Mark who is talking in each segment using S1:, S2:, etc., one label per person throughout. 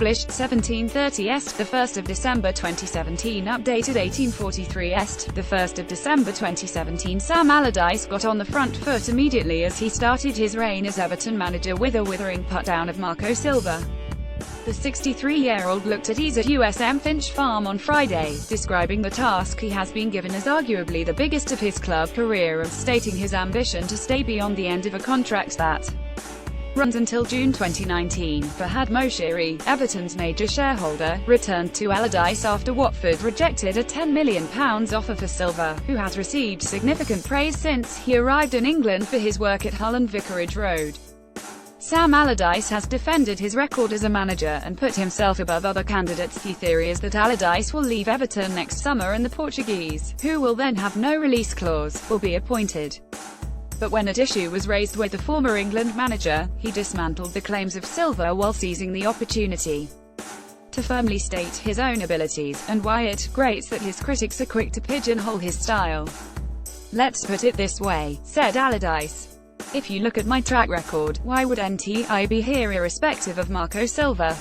S1: published 1730 est, the 1st of December 2017, updated 1843 est, the 1st of December 2017. Sam Allardyce got on the front foot immediately as he started his reign as Everton manager with a withering put-down of Marco Silva. The 63-year-old looked at ease at USM Finch Farm on Friday, describing the task he has been given as arguably the biggest of his club career and stating his ambition to stay beyond the end of a contract that runs until June 2019. Fahad Moshiri, Everton's major shareholder, returned to Allardyce after Watford rejected a £10 million offer for Silva, who has received significant praise since he arrived in England for his work at Hull and Vicarage Road. Sam Allardyce has defended his record as a manager and put himself above other candidates. The theory is that Allardyce will leave Everton next summer and the Portuguese, who will then have no release clause, will be appointed. But when an issue was raised with the former England manager, he dismantled the claims of Silva while seizing the opportunity to firmly state his own abilities, and why it grates that his critics are quick to pigeonhole his style. "Let's put it this way," said Allardyce. "If you look at my track record, why wouldn't I be here irrespective of Marco Silva?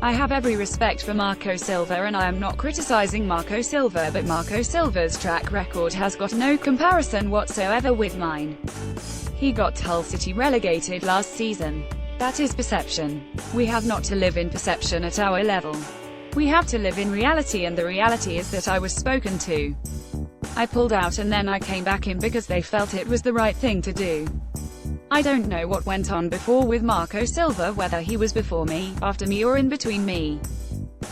S1: I have every respect for Marco Silva and I am not criticizing Marco Silva, but Marco Silva's track record has got no comparison whatsoever with mine. He got Hull City relegated last season. That is perception. We have not to live in perception at our level. We have to live in reality, and the reality is that I was spoken to. I pulled out and then I came back in because they felt it was the right thing to do. I don't know what went on before with Marco Silva, whether he was before me, after me or in between me.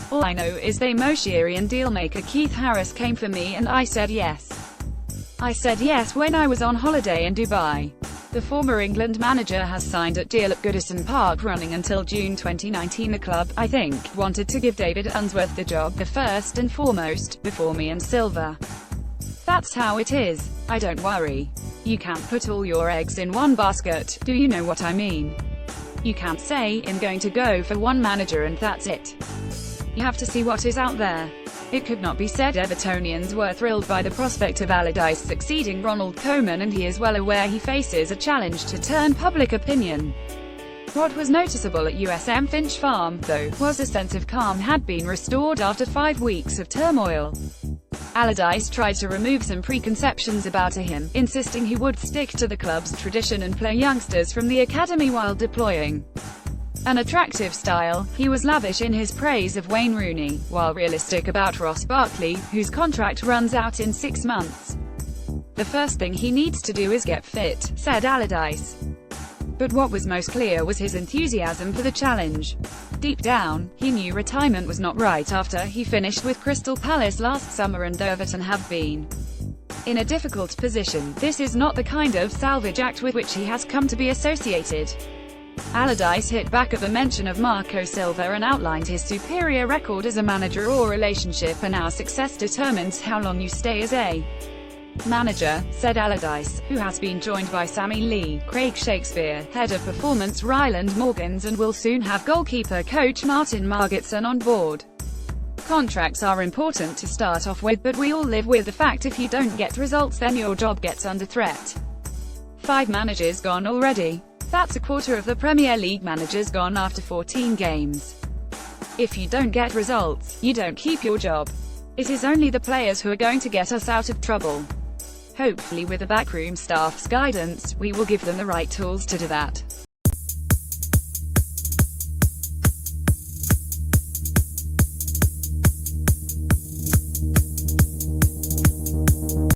S1: All I know is they Moshiri and dealmaker Keith Harris came for me and I said yes. I said yes when I was on holiday in Dubai." The former England manager has signed a deal at Goodison Park running until June 2019. The club, I think, wanted to give David Unsworth the job, the first and foremost, before me and Silva. That's how it is. I don't worry. You can't put all your eggs in one basket, do you know what I mean? You can't say, "I'm going to go for one manager and that's it." You have to see what is out there. It could not be said Evertonians were thrilled by the prospect of Allardyce succeeding Ronald Koeman, and he is well aware he faces a challenge to turn public opinion. What was noticeable at USM Finch Farm, though, was a sense of calm had been restored after 5 weeks of turmoil. Allardyce tried to remove some preconceptions about him, insisting he would stick to the club's tradition and play youngsters from the academy while deploying an attractive style. He was lavish in his praise of Wayne Rooney, while realistic about Ross Barkley, whose contract runs out in 6 months. "The first thing he needs to do is get fit," said Allardyce. But what was most clear was his enthusiasm for the challenge. Deep down, he knew retirement was not right after he finished with Crystal Palace last summer, and though Everton have been in a difficult position, this is not the kind of salvage act with which he has come to be associated. Allardyce hit back at the mention of Marco Silva and outlined his superior record as a manager or relationship, and our success determines how long you stay as a manager, said Allardyce, who has been joined by Sammy Lee, Craig Shakespeare, head of performance Ryland Morgans, and will soon have goalkeeper coach Martin Margetson on board. Contracts are important to start off with, but we all live with the fact if you don't get results then your job gets under threat. 5 managers gone already. That's a quarter of the Premier League managers gone after 14 games. If you don't get results, you don't keep your job. It is only the players who are going to get us out of trouble. Hopefully with the backroom staff's guidance, we will give them the right tools to do that.